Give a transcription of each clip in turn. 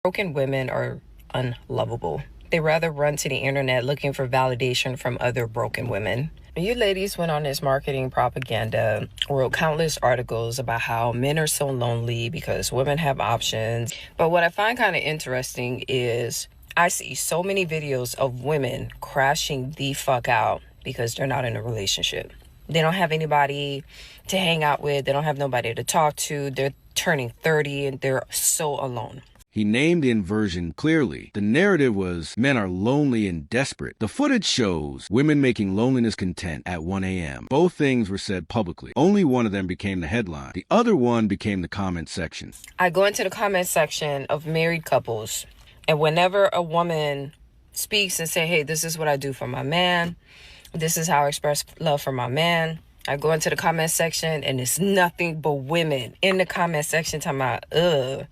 Broken women are unlovable. They rather run to the internet looking for validation from other broken women. You ladies went on this marketing propaganda, wrote countless articles about how men are so lonely because women have options. But what I find kind of interesting is I see so many videos of women crashing the fuck out because they're not in a relationship. They don't have anybody to hang out with. They don't have nobody to talk to. They're turning 30 and they're so alone. He named the inversion clearly. The narrative was men are lonely and desperate. The footage shows women making loneliness content at 1 a.m. Both things were said publicly. Only one of them became the headline. The other one became the comment section. I go into the comment section of married couples, and whenever a woman speaks and say, hey, this is what I do for my man, this is how I express love for my man, I go into the comment section and it's nothing but women in the comment section talking about,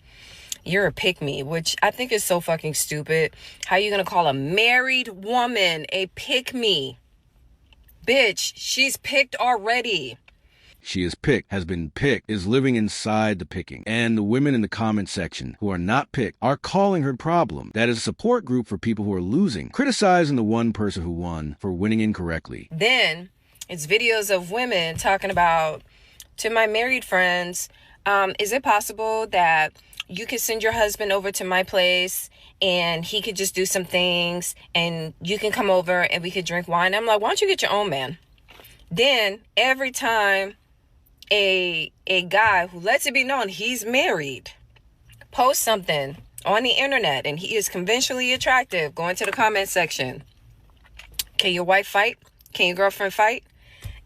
you're a pick-me, which I think is so fucking stupid. How you gonna call a married woman a pick-me? Bitch, she's picked already. She is picked, has been picked, is living inside the picking. And the women in the comment section who are not picked are calling her problem. That is a support group for people who are losing, criticizing the one person who won for winning incorrectly. Then it's videos of women talking about, to my married friends, is it possible that you could send your husband over to my place and he could just do some things and you can come over and we could drink wine? I'm like, why don't you get your own man? Then every time a guy who lets it be known he's married posts something on the internet and he is conventionally attractive, go into the comment section. Can your wife fight? Can your girlfriend fight?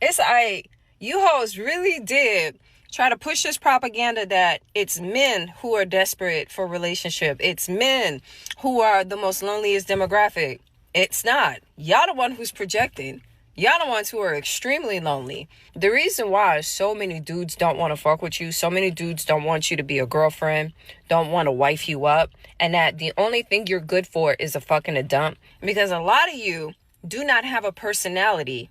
It's like, you hoes really did try to push this propaganda that it's men who are desperate for relationship. It's men who are the most loneliest demographic. It's not. Y'all the one who's projecting. Y'all the ones who are extremely lonely. The reason why so many dudes don't want to fuck with you, so many dudes don't want you to be a girlfriend, don't want to wife you up, and that the only thing you're good for is a fucking a dump, because a lot of you do not have a personality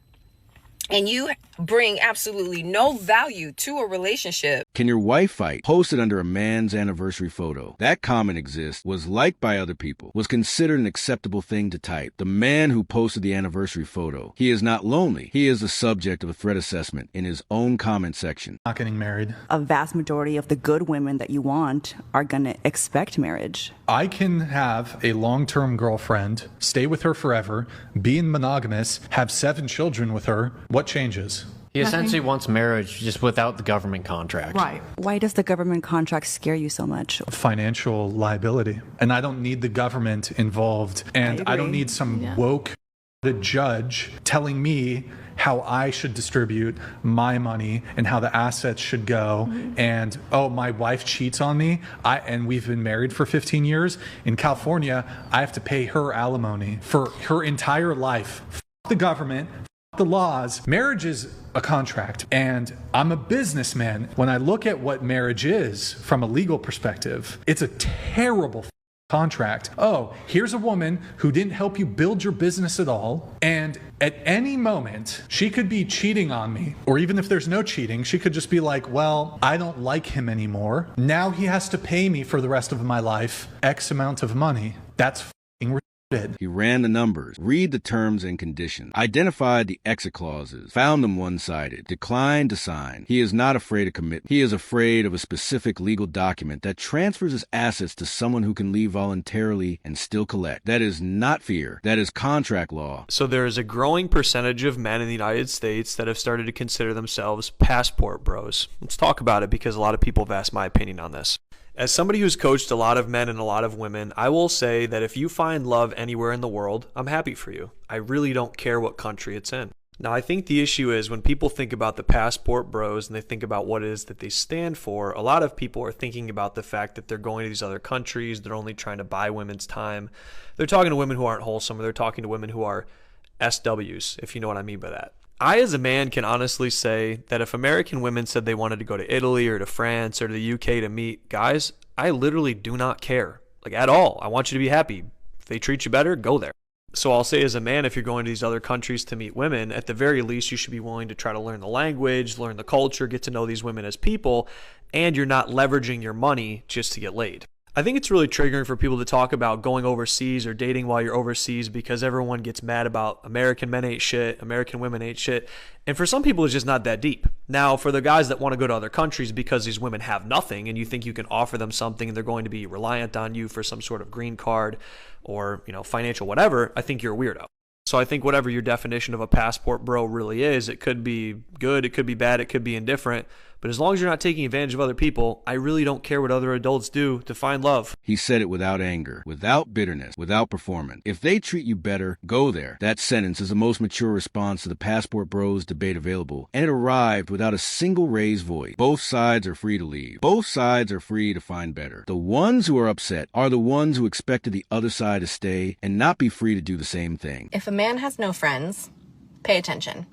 and you bring absolutely no value to a relationship. Can your wife fight? Posted under a man's anniversary photo. That comment exists, was liked by other people, was considered an acceptable thing to type. The man who posted the anniversary photo, he is not lonely. He is the subject of a threat assessment in his own comment section. Not getting married. A vast majority of the good women that you want are going to expect marriage. I can have a long-term girlfriend, stay with her forever, be monogamous, have 7 children with her. What changes? He essentially wants marriage just without the government contract. Right. Why does the government contract scare you so much? Financial liability. And I don't need the government involved. And I don't need some woke judge telling me how I should distribute my money and how the assets should go. And, oh, my wife cheats on me and we've been married for 15 years. In California, I have to pay her alimony for her entire life. F the government. The laws. Marriage is a contract, and I'm a businessman. When I look at what marriage is from a legal perspective, it's a terrible contract. Oh, here's a woman who didn't help you build your business at all, and at any moment she could be cheating on me, or even if there's no cheating, she could just be like, well, I don't like him anymore. Now he has to pay me for the rest of my life X amount of money. That's He ran the numbers, read the terms and conditions, identified the exit clauses, found them one-sided, declined to sign. He is not afraid of commitment. He is afraid of a specific legal document that transfers his assets to someone who can leave voluntarily and still collect. That is not fear. That is contract law. So there is a growing percentage of men in the United States that have started to consider themselves passport bros. Let's talk about it because a lot of people have asked my opinion on this. As somebody who's coached a lot of men and a lot of women, I will say that if you find love anywhere in the world, I'm happy for you. I really don't care what country it's in. Now, I think the issue is when people think about the passport bros and they think about what it is that they stand for, a lot of people are thinking about the fact that they're going to these other countries, they're only trying to buy women's time. They're talking to women who aren't wholesome, or they're talking to women who are SWs, if you know what I mean by that. I, as a man, can honestly say that if American women said they wanted to go to Italy or to France or to the UK to meet guys, I literally do not care, like at all. I want you to be happy. If they treat you better, go there. So I'll say as a man, if you're going to these other countries to meet women, at the very least, you should be willing to try to learn the language, learn the culture, get to know these women as people, and you're not leveraging your money just to get laid. I think it's really triggering for people to talk about going overseas or dating while you're overseas because everyone gets mad about American men ain't shit, American women ain't shit. And for some people, it's just not that deep. Now, for the guys that want to go to other countries because these women have nothing and you think you can offer them something and they're going to be reliant on you for some sort of green card or, financial whatever, I think you're a weirdo. So I think whatever your definition of a passport bro really is, it could be good, it could be bad, it could be indifferent. But as long as you're not taking advantage of other people, I really don't care what other adults do to find love. He said it without anger, without bitterness, without performance. If they treat you better, go there. That sentence is the most mature response to the Passport Bros debate available, and it arrived without a single raised voice. Both sides are free to leave. Both sides are free to find better. The ones who are upset are the ones who expected the other side to stay and not be free to do the same thing. If a man has no friends, pay attention.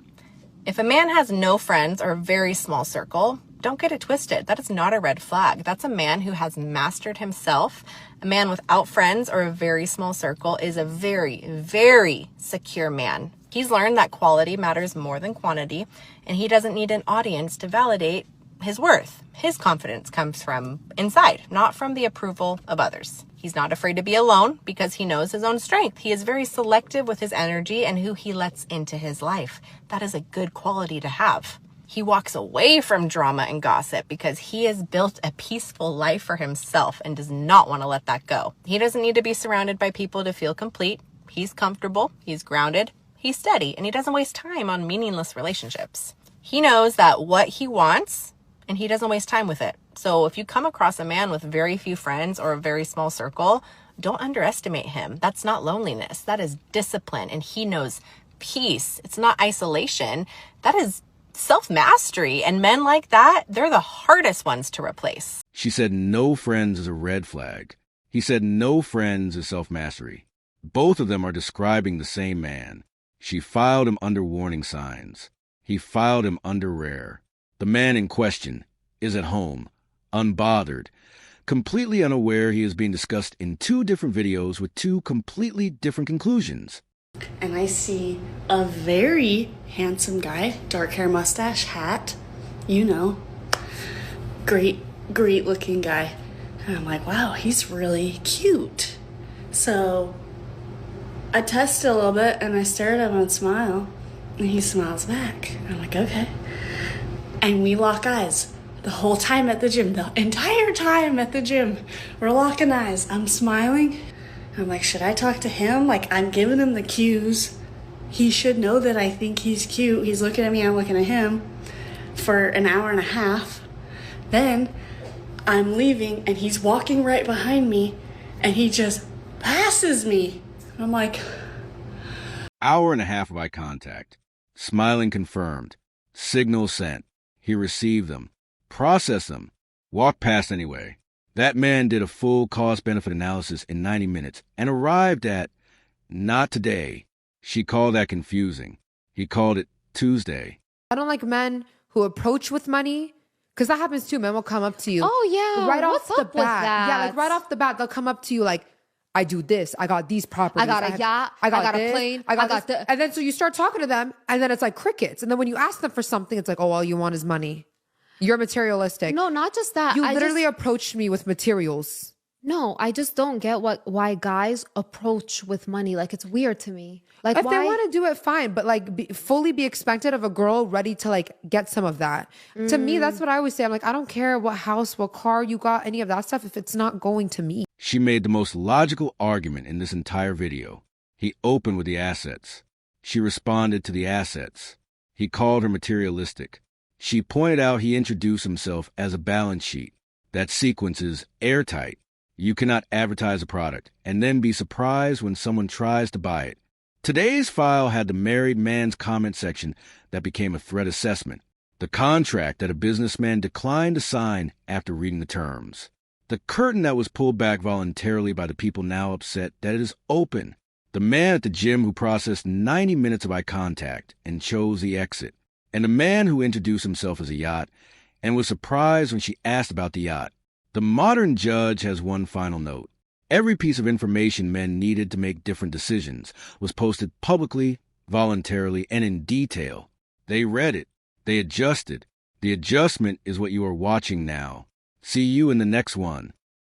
If a man has no friends or a very small circle, don't get it twisted. That is not a red flag. That's a man who has mastered himself. A man without friends or a very small circle is a very, very secure man. He's learned that quality matters more than quantity, and he doesn't need an audience to validate his worth. His confidence comes from inside, not from the approval of others. He's not afraid to be alone because he knows his own strength. He is very selective with his energy and who he lets into his life. That is a good quality to have. He walks away from drama and gossip because he has built a peaceful life for himself and does not want to let that go. He doesn't need to be surrounded by people to feel complete. He's comfortable, he's grounded, he's steady, and he doesn't waste time on meaningless relationships. He knows that what he wants, and he doesn't waste time with it. So if you come across a man with very few friends or a very small circle, don't underestimate him. That's not loneliness. That is discipline, and he knows peace. It's not isolation. That is self-mastery, and men like that, they're the hardest ones to replace. She said no friends is a red flag. He said no friends is self-mastery. Both of them are describing the same man. She filed him under warning signs. He filed him under rare. The man in question is at home, unbothered, completely unaware he is being discussed in two different videos with two completely different conclusions. And I see a very handsome guy, dark hair, mustache, hat, great looking guy. And I'm like, wow, he's really cute. So I test it a little bit and I stare at him and smile, and he smiles back. And I'm like, okay. And we lock eyes the whole time at the gym, the entire time at the gym. We're locking eyes. I'm smiling. I'm like, should I talk to him? Like, I'm giving him the cues. He should know that I think he's cute. He's looking at me, I'm looking at him for an hour and a half. Then I'm leaving and he's walking right behind me and he just passes me. I'm like, Hour and a half of eye contact. Smiling confirmed. Signal sent. He received them. Processed them. Walked past anyway. That man did a full cost-benefit analysis in 90 minutes and arrived at, not today. She called that confusing. He called it Tuesday. I don't like men who approach with money, because that happens too. Men will come up to you. Oh, yeah. Right What's off the up with bat. that? Yeah, like right off the bat, they'll come up to you like, I do this. I got these properties. I got a yacht. I got a plane. I got this. this. And then so you start talking to them, and then it's like crickets. And then when you ask them for something, it's like, oh, all you want is money. You're materialistic. No, not just that. You literally approached me with materials. No, I just don't get why guys approach with money. Like, it's weird to me. Like, If why? they want to do it, fine. But like, fully be expected of a girl ready to like get some of that. To me, that's what I always say. I'm like, I don't care what house, what car you got, any of that stuff, if it's not going to me. She made the most logical argument in this entire video. He opened with the assets. She responded to the assets. He called her materialistic. She pointed out he introduced himself as a balance sheet. That sequence is airtight. You cannot advertise a product and then be surprised when someone tries to buy it. Today's file had the married man's comment section that became a threat assessment. The contract that a businessman declined to sign after reading the terms. The curtain that was pulled back voluntarily by the people now upset that it is open. The man at the gym who processed 90 minutes of eye contact and chose the exit. And the man who introduced himself as a yacht and was surprised when she asked about the yacht. The modern judge has one final note. Every piece of information men needed to make different decisions was posted publicly, voluntarily, and in detail. They read it. They adjusted. The adjustment is what you are watching now. See you in the next one.